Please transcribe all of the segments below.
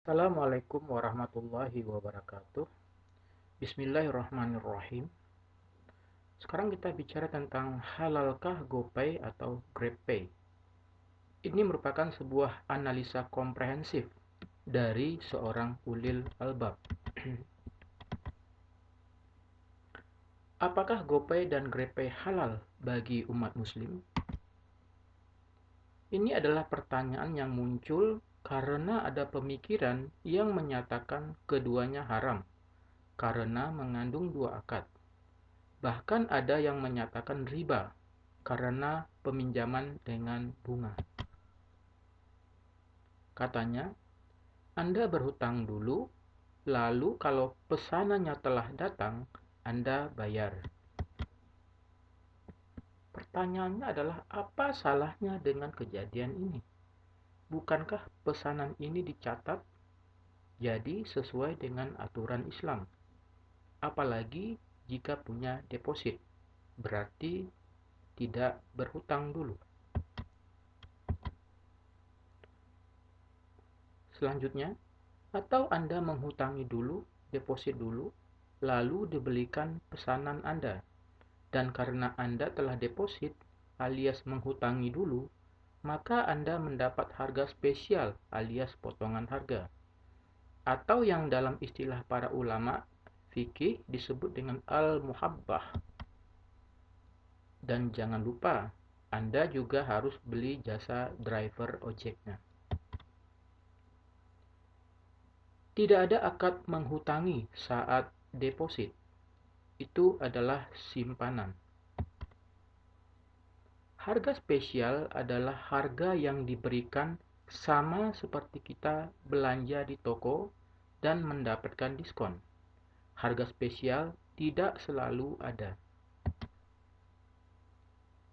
Assalamualaikum warahmatullahi wabarakatuh. Bismillahirrahmanirrahim. Sekarang kita bicara tentang halalkah GoPay atau GrabPay. Ini merupakan sebuah analisa komprehensif dari seorang ulil albab. Apakah GoPay dan GrabPay halal bagi umat muslim? Ini adalah pertanyaan yang muncul karena ada pemikiran yang menyatakan keduanya haram karena mengandung dua akad. Bahkan ada yang menyatakan riba karena peminjaman dengan bunga. Katanya, Anda berhutang dulu, lalu kalau pesanannya telah datang, Anda bayar. Pertanyaannya adalah apa salahnya dengan kejadian ini? Bukankah pesanan ini dicatat jadi sesuai dengan aturan Islam? Apalagi jika punya deposit, berarti tidak berhutang dulu. Selanjutnya, atau Anda menghutangi dulu, deposit dulu, lalu dibelikan pesanan Anda. Dan karena Anda telah deposit alias menghutangi dulu, maka Anda mendapat harga spesial alias potongan harga. Atau yang dalam istilah para ulama fikih disebut dengan al-muhabbah. Dan jangan lupa, Anda juga harus beli jasa driver ojeknya. Tidak ada akad menghutangi saat deposit. Itu adalah simpanan. Harga spesial adalah harga yang diberikan sama seperti kita belanja di toko dan mendapatkan diskon. Harga spesial tidak selalu ada.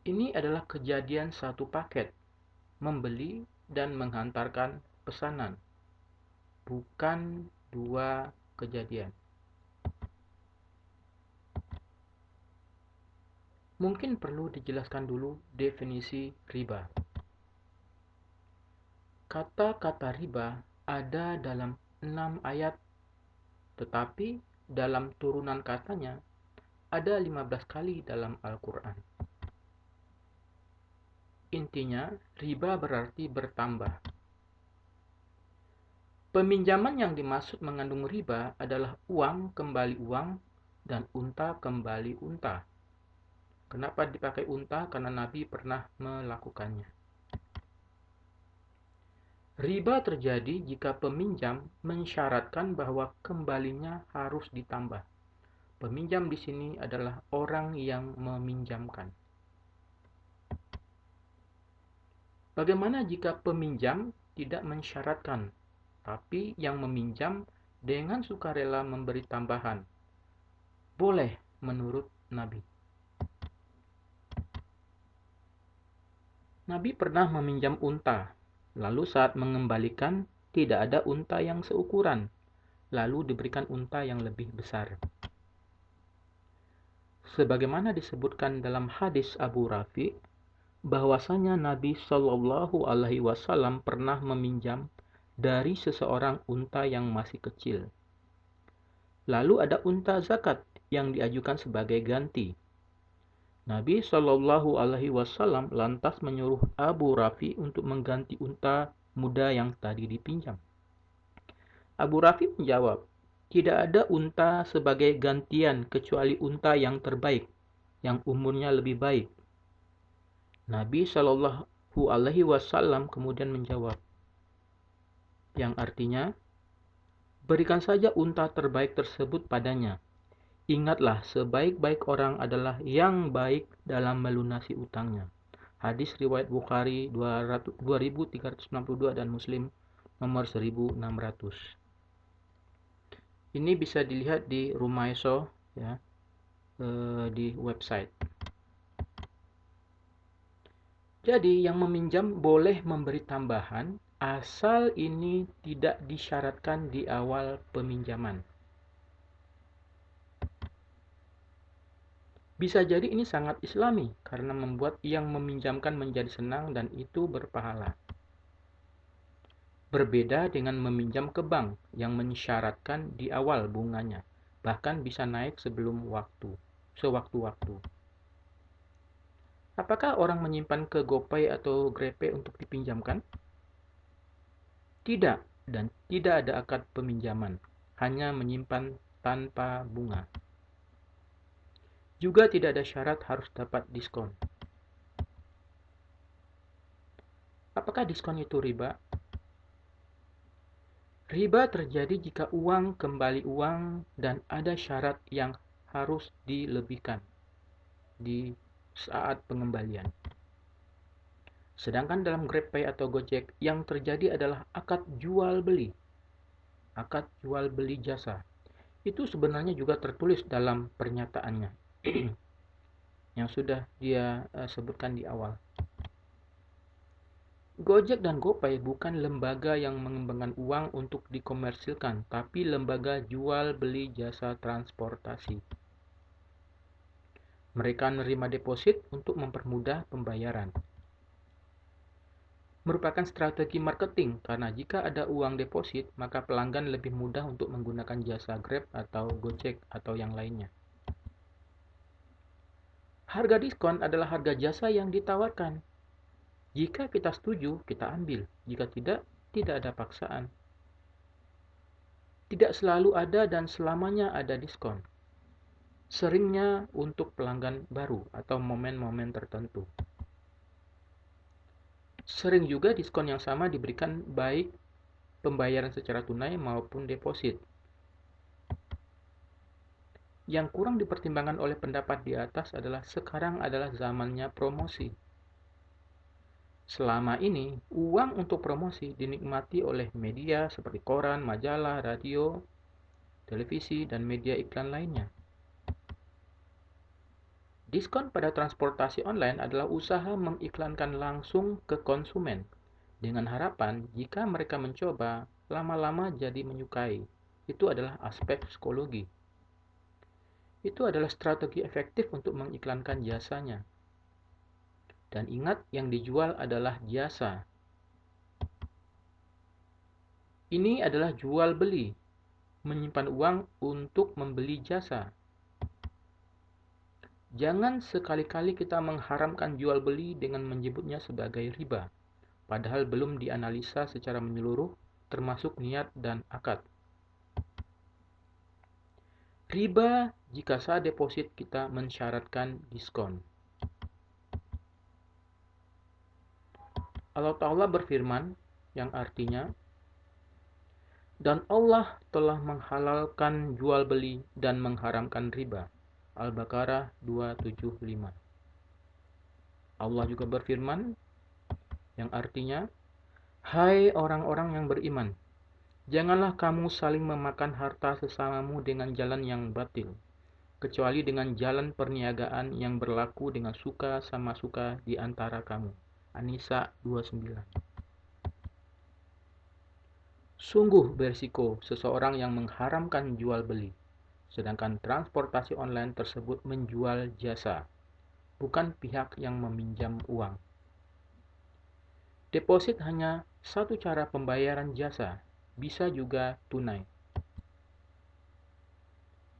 Ini adalah kejadian satu paket, membeli dan menghantarkan pesanan, bukan dua kejadian. Mungkin perlu dijelaskan dulu definisi riba. Kata-kata riba ada dalam 6 ayat, tetapi dalam turunan katanya ada 15 kali dalam Al-Quran. Intinya, riba berarti bertambah. Peminjaman yang dimaksud mengandung riba adalah uang kembali uang dan unta kembali unta. Kenapa dipakai unta? Karena Nabi pernah melakukannya. Riba terjadi jika peminjam mensyaratkan bahwa kembalinya harus ditambah. Peminjam di sini adalah orang yang meminjamkan. Bagaimana jika peminjam tidak mensyaratkan, tapi yang meminjam dengan sukarela memberi tambahan? Boleh menurut Nabi. Nabi pernah meminjam unta, lalu saat mengembalikan tidak ada unta yang seukuran, lalu diberikan unta yang lebih besar. Sebagaimana disebutkan dalam hadis Abu Rafi, bahwasanya Nabi Shallallahu Alaihi Wasallam pernah meminjam dari seseorang unta yang masih kecil. Lalu ada unta zakat yang diajukan sebagai ganti. Nabi Shallallahu Alaihi Wasallam lantas menyuruh Abu Rafi untuk mengganti unta muda yang tadi dipinjam. Abu Rafi menjawab, tidak ada unta sebagai gantian kecuali unta yang terbaik, yang umurnya lebih baik. Nabi Shallallahu Alaihi Wasallam kemudian menjawab, yang artinya, berikan saja unta terbaik tersebut padanya. Ingatlah, sebaik-baik orang adalah yang baik dalam melunasi utangnya. Hadis riwayat Bukhari 2362 dan Muslim nomor 1600. Ini bisa dilihat di Rumaiso ya, di website. Jadi yang meminjam boleh memberi tambahan asal ini tidak disyaratkan di awal peminjaman. Bisa jadi ini sangat islami karena membuat yang meminjamkan menjadi senang dan itu berpahala. Berbeda dengan meminjam ke bank yang mensyaratkan di awal bunganya, bahkan bisa naik sewaktu-waktu. Apakah orang menyimpan ke GoPay atau GrabPay untuk dipinjamkan? Tidak, dan tidak ada akad peminjaman, hanya menyimpan tanpa bunga. Juga tidak ada syarat harus dapat diskon. Apakah diskon itu riba? Riba terjadi jika uang kembali uang dan ada syarat yang harus dilebihkan di saat pengembalian. Sedangkan dalam GrabPay atau Gojek yang terjadi adalah akad jual beli jasa. Itu sebenarnya juga tertulis dalam pernyataannya yang sudah dia sebutkan di awal. Gojek dan GoPay bukan lembaga yang mengembangkan uang untuk dikomersilkan, tapi lembaga jual beli jasa transportasi. Mereka menerima deposit untuk mempermudah pembayaran. Merupakan strategi marketing karena jika ada uang deposit, maka pelanggan lebih mudah untuk menggunakan jasa Grab atau Gojek atau yang lainnya. Harga diskon adalah harga jasa yang ditawarkan. Jika kita setuju, kita ambil. Jika tidak, tidak ada paksaan. Tidak selalu ada dan selamanya ada diskon. Seringnya untuk pelanggan baru atau momen-momen tertentu. Sering juga diskon yang sama diberikan baik pembayaran secara tunai maupun deposit. Yang kurang dipertimbangkan oleh pendapat di atas adalah sekarang adalah zamannya promosi. Selama ini, uang untuk promosi dinikmati oleh media seperti koran, majalah, radio, televisi, dan media iklan lainnya. Diskon pada transportasi online adalah usaha mengiklankan langsung ke konsumen dengan harapan jika mereka mencoba, lama-lama jadi menyukai. Itu adalah aspek psikologi. Itu adalah strategi efektif untuk mengiklankan jasanya. Dan ingat, yang dijual adalah jasa. Ini adalah jual beli, menyimpan uang untuk membeli jasa. Jangan sekali-kali kita mengharamkan jual beli dengan menyebutnya sebagai riba, padahal belum dianalisa secara menyeluruh, termasuk niat dan akad. Riba jika saat deposit kita mensyaratkan diskon. Allah Ta'ala berfirman, yang artinya, dan Allah telah menghalalkan jual beli dan mengharamkan riba. Al-Baqarah 275. Allah juga berfirman yang artinya, hai orang-orang yang beriman, janganlah kamu saling memakan harta sesamamu dengan jalan yang batil, kecuali dengan jalan perniagaan yang berlaku dengan suka sama suka di antara kamu. An-Nisa 29. Sungguh berisiko seseorang yang mengharamkan jual beli, sedangkan transportasi online tersebut menjual jasa, bukan pihak yang meminjam uang. Deposit hanya satu cara pembayaran jasa, bisa juga tunai.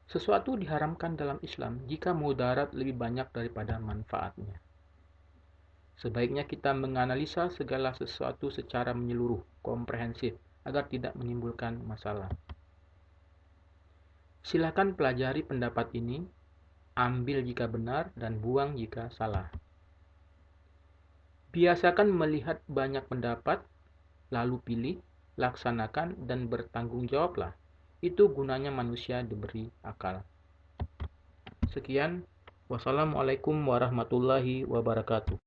Sesuatu diharamkan dalam Islam jika mudarat lebih banyak daripada manfaatnya. Sebaiknya kita menganalisa segala sesuatu secara menyeluruh, komprehensif, agar tidak menimbulkan masalah. Silakan pelajari pendapat ini, ambil jika benar dan buang jika salah. Biasakan melihat banyak pendapat, lalu pilih, laksanakan, dan bertanggung jawablah. Itu gunanya manusia diberi akal. Sekian, wassalamualaikum warahmatullahi wabarakatuh.